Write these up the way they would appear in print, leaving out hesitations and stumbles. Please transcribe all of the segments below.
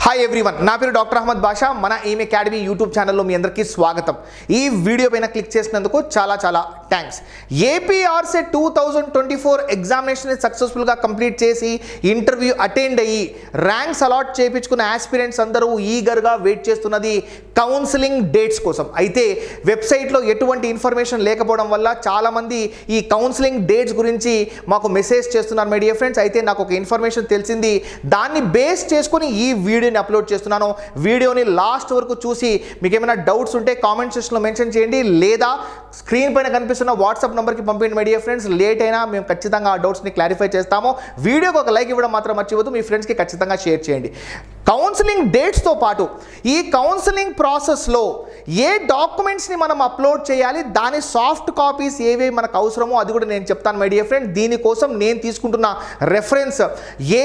Hi everyone, నా పేరు doctor Ahmed బాషా. మన ఎయిమ్ అకాడమీ యూట్యూబ్ ఛానల్లో మీ అందరికీ స్వాగతం. ఈ వీడియో పైన క్లిక్ చేసినందుకు చాలా థ్యాంక్స్. ఏపీఆర్సెట్ 2024 ఎగ్జామినేషన్ సక్సెస్ఫుల్గా కంప్లీట్ చేసి ఇంటర్వ్యూ అటెండ్ అయ్యి ర్యాంక్స్ అలాట్ చేయించుకున్న ఆస్పిరెంట్స్ అందరూ ఈగర్గా వెయిట్ చేస్తున్నది కౌన్సిలింగ్ డేట్స్ కోసం. అయితే వెబ్సైట్లో ఎటువంటి ఇన్ఫర్మేషన్ లేకపోవడం వల్ల చాలామంది ఈ కౌన్సిలింగ్ డేట్స్ గురించి మాకు మెసేజ్ చేస్తున్నారు మై డియర్ ఫ్రెండ్స్. అయితే నాకు ఒక ఇన్ఫర్మేషన్ తెలిసింది, దాన్ని బేస్ చేసుకుని ఈ వీడియోని అప్లోడ్ చేస్తున్నాను. వీడియోని లాస్ట్ వరకు చూసి మీకు ఏమైనా డౌట్స్ ఉంటే కామెంట్ సెక్షన్లో మెన్షన్ చేయండి, లేదా స్క్రీన్ పైన కనిపిస్తున్న వాట్సాప్ నెంబర్కి పంపించండి మై డియర్ ఫ్రెండ్స్. లేట్ అయినా మేము ఖచ్చితంగా ఆ డౌట్స్ని క్లారిఫై చేస్తాము. వీడియోకి ఒక లైక్ ఇవ్వడం మాత్రం మర్చిపోద్దు, మీ ఫ్రెండ్స్కి ఖచ్చితంగా షేర్ చేయండి. కౌన్సిలింగ్ డేట్స్తో పాటు ఈ కౌన్సిలింగ్ ప్రాసెస్లో ఏ డాక్యుమెంట్స్ని మనం అప్లోడ్ చేయాలి, దాని సాఫ్ట్ కాపీస్ ఏవేవి మనకు అవసరమో అది కూడా నేను చెప్తాను మై డియర్ ఫ్రెండ్. దీనికోసం నేను తీసుకుంటున్న reference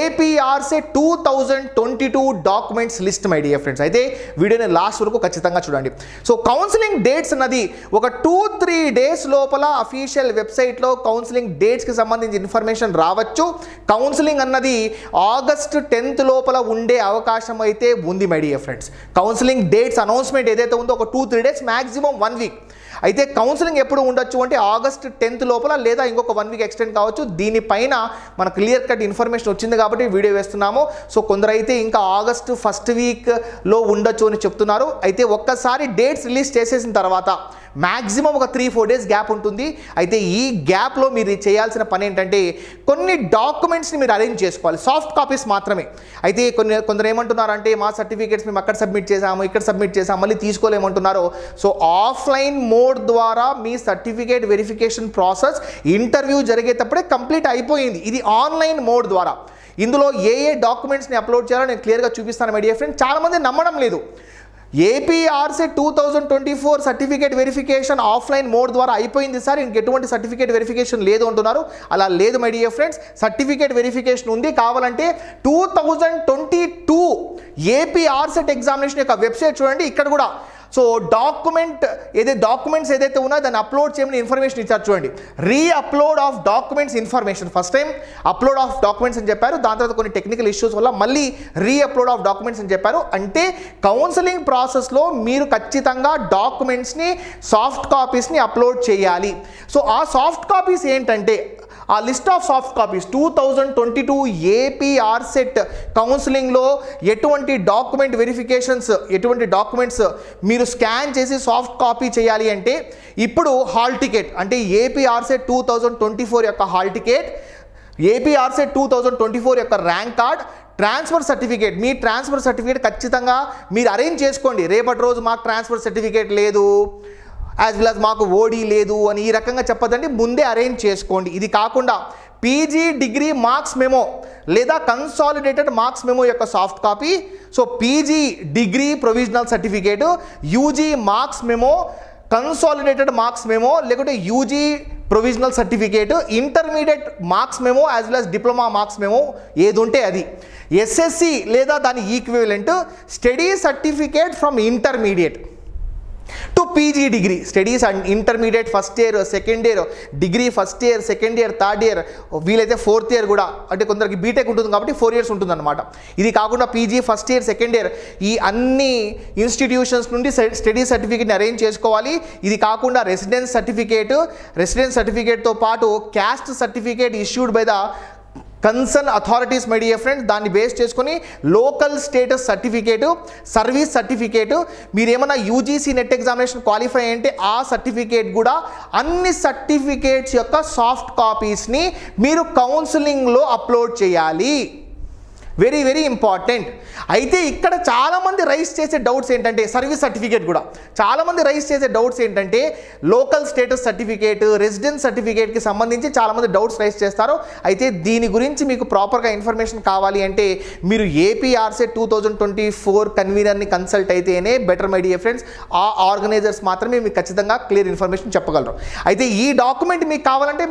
APRCET 2022 documents list my dear friends. అయితే వీడియోని లాస్ట్ వరకు ఖచ్చితంగా చూడండి. సో కౌన్సిలింగ్ డేట్స్ అన్నది ఒక 2-3 డేస్ లోపల అఫీషియల్ వెబ్సైట్లో కౌన్సిలింగ్ డేట్స్కి సంబంధించి ఇన్ఫర్మేషన్ రావచ్చు. కౌన్సిలింగ్ అన్నది ఆగస్ట్ 10th లోపల ఉండే అవకాశం అయితే ఉంది my dear friends. Counselling dates announcement ఏదైతే ఉందో ఒక 2-3 డేస్, మ్యాక్సిమం 1 వీక్. అయితే కౌన్సిలింగ్ ఎప్పుడు ఉండొచ్చు అంటే ఆగస్ట్ 10th లోపల, లేదా ఇంకొక 1 వీక్ ఎక్స్టెండ్ కావచ్చు. దీనిపైన మన క్లియర్ కట్ ఇన్ఫర్మేషన్ వచ్చింది కాబట్టి వీడియో వేస్తున్నాము. సో కొందరైతే ఇంకా ఆగస్ట్ 1st వీక్లో ఉండొచ్చు అని చెప్తున్నారు. అయితే ఒక్కసారి డేట్స్ రిలీజ్ చేసేసిన తర్వాత మ్యాక్సిమం ఒక 3-4 డేస్ గ్యాప్ ఉంటుంది. అయితే ఈ గ్యాప్లో మీరు చేయాల్సిన పని ఏంటంటే కొన్ని డాక్యుమెంట్స్ని మీరు అరేంజ్ చేసుకోవాలి, సాఫ్ట్ కాపీస్ మాత్రమే. అయితే కొందరు ఏమంటున్నారంటే మా సర్టిఫికేట్స్ మేము అక్కడ సబ్మిట్ చేసాము, ఇక్కడ సబ్మిట్ చేసాము, మళ్ళీ తీసుకోలేమంటున్నారు. సో ఆఫ్లైన్ మోడ్ ద్వారా మీ సర్టిఫికేట్ వెరిఫికేషన్ ప్రాసెస్ ఇంటర్వ్యూ జరిగేటప్పుడే కంప్లీట్ అయిపోయింది. ఇది ఆన్లైన్ మోడ్ ద్వారా. ఇందులో ఏ డాక్యుమెంట్స్ని అప్లోడ్ చేయాలో నేను క్లియర్గా చూపిస్తాను మై డియర్ ఫ్రెండ్. చాలామంది నమ్మడం లేదు. APRCET 2024 certificate verification offline mode ద్వారా అయిపోయింది సార్, ఇంకెటువంటి సర్టిఫికేట్ వెరిఫికేషన్ లేదు అంటున్నారు. అలా లేదు my dear friends, certificate verification ఉంది. కావాలంటే 2022 ఏపీఆర్సెట్ ఎగ్జామినేషన్ యొక్క వెబ్సైట్ చూడండి. ఇక్కడ కూడా సో డాక్యుమెంట్స్ ఏదైతే ఉన్నాయో దాన్ని అప్లోడ్ చేయమని ఇన్ఫర్మేషన్ ఇచ్చారు చూడండి. Upload of documents information. First time upload of documents అని చెప్పారు, దాని తర్వాత కొన్ని టెక్నికల్ ఇష్యూస్ వల్ల మళ్ళీ అప్లోడ్ ఆఫ్ డాక్యుమెంట్స్ అని చెప్పారు. అంటే కౌన్సిలింగ్ ప్రాసెస్లో మీరు ఖచ్చితంగా డాక్యుమెంట్స్ని, సాఫ్ట్ కాపీస్ని అప్లోడ్ చేయాలి. సో ఆ సాఫ్ట్ కాపీస్ ఏంటంటే ఆ list of soft copies 2022 APRCET కౌన్సిలింగ్లో ఎటువంటి డాక్యుమెంట్ వెరిఫికేషన్స్, ఎటువంటి డాక్యుమెంట్స్ మీరు స్కాన్ చేసి సాఫ్ట్ కాపీ చేయాలి అంటే ఇప్పుడు హాల్ టికెట్, అంటే ఏపీఆర్సెట్ 2024 యొక్క హాల్ టికెట్, ఏపీఆర్సెట్ 2024 యొక్క ర్యాంక్ కార్డ్, ట్రాన్స్ఫర్ సర్టిఫికేట్. మీ ట్రాన్స్ఫర్ సర్టిఫికేట్ ఖచ్చితంగా మీరు అరేంజ్ చేసుకోండి. రేపటి రోజు మాకు ట్రాన్స్ఫర్ సర్టిఫికేట్ లేదు, యాజ్ వెల్ యాజ్ మాకు ఓడీ లేదు అని ఈ రకంగా చెప్పదండి, ముందే అరేంజ్ చేసుకోండి. ఇది కాకుండా పీజీ డిగ్రీ మార్క్స్ మెమో లేదా కన్సాలిడేటెడ్ మార్క్స్ మెమో యొక్క soft copy, so PG degree provisional certificate, UG marks memo, consolidated marks memo, లేకుంటే UG provisional certificate, intermediate marks memo as well as diploma marks memo ఏది ఉంటే అది, SSC లేదా దాని equivalent, study certificate from intermediate to PG degree, studies and intermediate first year, second year, degree first year, second year, third year, వీలైతే 4th year కూడా, అంటే కొందరికి BTech ఉంటుంది కాబట్టి 4 years ఉంటుందన్నమాట. ఇది కాకుండా PG first year, second year, ఈ అన్ని ఇన్స్టిట్యూషన్స్ నుండి స్టడీ సర్టిఫికేట్ని అరేంజ్ చేసుకోవాలి. ఇది కాకుండా రెసిడెన్స్ సర్టిఫికేట్తో పాటు caste certificate issued by the concern authorities my dear friends. దాన్ని బేస్ చేసుకొని local status certificate, service certificate, మీరు ఏమైనా యూజీసీ నెట్ ఎగ్జామినేషన్ క్వాలిఫై అంటే ఆ సర్టిఫికేట్ కూడా, అన్ని సర్టిఫికేట్స్ యొక్క సాఫ్ట్ కాపీస్ని మీరు కౌన్సిలింగ్లో అప్లోడ్ చేయాలి. Very important. అయితే ఇక్కడ చాలామంది రైజ్ చేసే డౌట్స్ ఏంటంటే సర్వీస్ సర్టిఫికేట్ కూడా చాలామంది రైజ్ చేసే డౌట్స్ ఏంటంటే లోకల్ స్టేటస్ సర్టిఫికేట్, రెసిడెన్స్ సర్టిఫికేట్కి సంబంధించి చాలామంది డౌట్స్ రైజ్ చేస్తారు. అయితే దీని గురించి మీకు ప్రాపర్గా ఇన్ఫర్మేషన్ కావాలి అంటే మీరు ఏపీఆర్సెట్ 2024 కన్వీనర్ని కన్సల్ట్ అయితేనే బెటర్ మై డియర్ ఫ్రెండ్స్. ఆ ఆర్గనైజర్స్ మాత్రమే మీకు ఖచ్చితంగా క్లియర్ ఇన్ఫర్మేషన్ చెప్పగలరు. అయితే ఈ డాక్యుమెంట్ మీకు కావాలంటే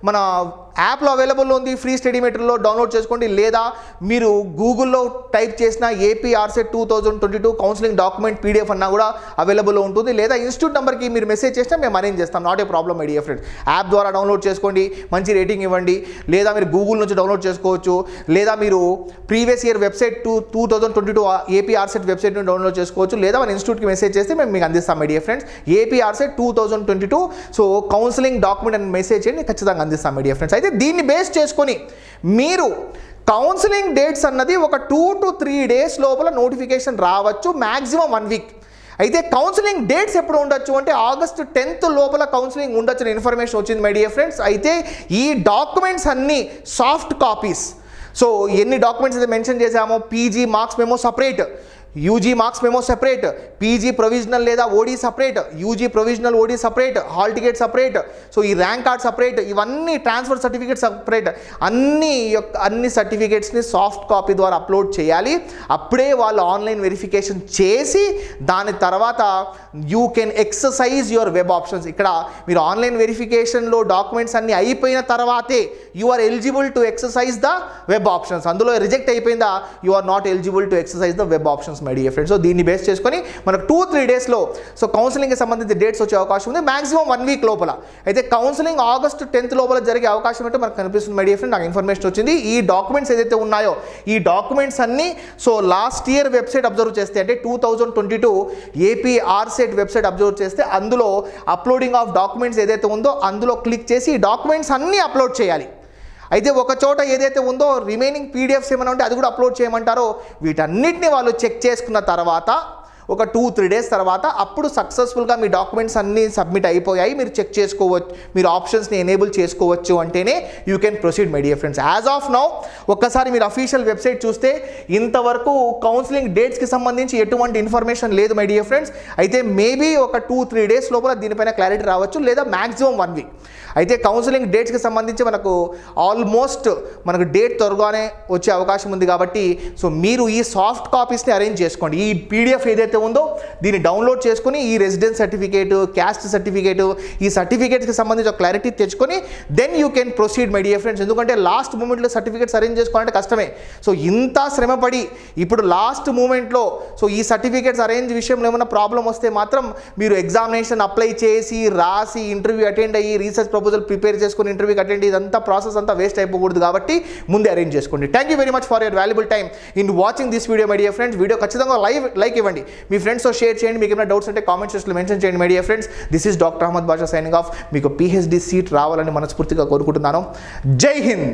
మన యాప్లో అవైలబుల్ ఉంది, ఫ్రీ స్టడీ మెటీరియల్లో డౌన్లోడ్ చేసుకోండి. లేదా మీరు గూగుల్లో టైప్ చేసిన ఏపీ ఆర్సెట్ 2022 కౌన్సిలింగ్ డాక్యుమెంట్ పీడిఎఫ్ అన్నా కూడా అవైలబుల్లో ఉంటుంది. లేదా ఇన్స్టిట్యూట్ నెంబర్కి మీరు మెసేజ్ చేసినా మేము అరేంజ్ చేస్తాం, not a problem my dear friends. App ద్వారా డౌన్లోడ్ చేసుకోండి, మంచి రేటింగ్ ఇవ్వండి. లేదా మీరు గూగుల్ నుంచి డౌన్లోడ్ చేసుకోవచ్చు. లేదా మీరు previous year website 2022 AP ఆర్సెట్ website నుంచి డౌన్లోడ్ చేసుకోవచ్చు. లేదా మన ఇన్స్టిట్యూట్కి మెసేజ్ చేస్తే మేము మీకు అందిస్తాం my dear friends. AP ఆర్సెట్ 2022 so counselling document అని మెసేజ్ చేయండి, ఖచ్చితంగా అందిస్తాం మై డియర్ ఫ్రెండ్స్. అయితే దీన్ని బేస్ చేసుకొని మీరు కౌన్సిలింగ్ డేట్స్ అన్నది ఒక 2 to 3 days లోపల నోటిఫికేషన్ రావచ్చు, మ్యాక్సిమం 1 week. అయితే కౌన్సిలింగ్ డేట్స్ ఎప్పుడు ఉండొచ్చు అంటే August 10th లోపల కౌన్సిలింగ్ ఉండొచ్చు ఇన్ఫర్మేషన్ వచ్చింది మై డియర్ ఫ్రెండ్స్. అయితే ఈ డాక్యుమెంట్స్ అన్నీ సాఫ్ట్ కాపీస్. సో ఎన్ని డాక్యుమెంట్స్ అయితే మెన్షన్ చేసామో, PG marks memo separate, UG marks memo separate, PG provisional లేదా OD separate, UG provisional OD separate, hall ticket separate, so ఈ ర్యాంక్ కార్డ్ సపరేట్, ఇవన్నీ transfer certificate separate, అన్ని సర్టిఫికేట్స్ని soft copy ద్వారా upload చేయాలి. అప్పుడే వాళ్ళు ఆన్లైన్ వెరిఫికేషన్ చేసి దాని తర్వాత you can exercise your web options. ఇక్కడ మీరు ఆన్లైన్ వెరిఫికేషన్లో డాక్యుమెంట్స్ అన్నీ అయిపోయిన తర్వాతే you are eligible to exercise the web options. అందులో రిజెక్ట్ అయిపోయిందా, you are not eligible to exercise the web options my dear friends. So దీన్ని బేస్ చేసుకొని మనకు 2-3 డేస్లో సో కౌన్సిలింగ్కి సంబంధించి డేట్స్ వచ్చే అవకాశం ఉంది, మాక్సిమం 1 week లోపల. అయితే కౌన్సిలింగ్ August 10th లోపల జరిగే అవకాశం అంటే మనకు కనిపిస్తుంది మై డియర్ ఫ్రెండ్. నాకు ఇన్ఫర్మేషన్ వచ్చింది. ఈ డాక్యుమెంట్స్ ఏదైతే ఉన్నాయో ఈ డాక్యుమెంట్స్ అన్నీ so last year website observe చేస్తే అంటే 2022 ఏపీ ఆర్సెట్ వెబ్సైట్ అబ్జర్వ్ చేస్తే అందులో అప్లోడింగ్ ఆఫ్ డాక్యుమెంట్స్ ఏదైతే ఉందో అందులో క్లిక్ చేసి ఈ డాక్యుమెంట్స్ అన్నీ అప్లోడ్ చేయాలి. అయితే ఒక చోట ఏదైతే ఉందో రిమైనింగ్ పీడిఎఫ్స్ ఏమైనా ఉంటే అది కూడా అప్లోడ్ చేయమంటారో వీటన్నిటిని వాళ్ళు చెక్ చేసుకున్న తర్వాత ఒక 2-3 days తర్వాత అప్పుడు సక్సెస్ఫుల్గా మీ డాక్యుమెంట్స్ అన్నీ సబ్మిట్ అయిపోయాయి, మీరు చెక్ చేసుకోవచ్చు, మీరు ఆప్షన్స్ని ఎనేబుల్ చేసుకోవచ్చు అంటేనే you can proceed my dear friends. As of now ఒక్కసారి మీరు అఫీషియల్ వెబ్సైట్ చూస్తే ఇంతవరకు కౌన్సిలింగ్ డేట్స్కి సంబంధించి ఎటువంటి ఇన్ఫర్మేషన్ లేదు మై డియర్ ఫ్రెండ్స్. అయితే మేబీ ఒక 2-3 days లోపల దీనిపైన క్లారిటీ రావచ్చు, లేదా మ్యాక్సిమం 1 week. అయితే కౌన్సిలింగ్ డేట్స్కి సంబంధించి మనకు ఆల్మోస్ట్ మనకు డేట్ త్వరగానే వచ్చే అవకాశం ఉంది కాబట్టి సో మీరు ఈ సాఫ్ట్ కాపీస్ని అరేంజ్ చేసుకోండి. ఈ పీడిఎఫ్ ఏదైతే ఉందో దీన్ని డౌన్లోడ్ చేసుకొని ఈ రెసిడెన్స్ సర్టిఫికేట్, క్యాస్ట్ సర్టిఫికేట్, ఈ సర్టిఫికేట్స్కి సంబంధించి ఒక క్లారిటీ తెచ్చుకొని then you can proceed my dear friends. ఎందుకంటే లాస్ట్ మూమెంట్లో సర్టిఫికేట్స్ అరేంజ్ చేసుకోవాలంటే కష్టమే. సో ఇంత శ్రమపడి ఇప్పుడు లాస్ట్ మూమెంట్లో సో ఈ సర్టిఫికేట్స్ అరేంజ్ విషయంలో ఏమైనా ప్రాబ్లం వస్తే మాత్రం మీరు ఎగ్జామినేషన్ అప్లై చేసి రాసి ఇంటర్వ్యూ అటెండ్ అయ్యి రీసెర్చ్ ప్రపోజల్ ప్రిపేర్ చేసుకుని ఇంటర్వ్యూకి అటెండ్ ఇదంతా ప్రాసెస్ అంతా వేస్ట్ అయిపోకూడదు కాబట్టి ముందే అరేంజ్ చేసుకోండి. Thank you very much for your valuable time in watching this video my dear friends. Video ఖచ్చితంగా లైక్ ఇవ్వండి, మీ ఫ్రెండ్స్తో షేర్ చేయండి. మీకు ఏమైనా డౌట్స్ ఉంటే కామెంట్ సెక్షన్లో మెన్షన్ చేయండి my dear friends. This is doctor Ahmed Basha signing off. మీకు PhD సీట్ రావాలని మనస్ఫూర్తిగా కోరుకుంటున్నాను. జై హింద్.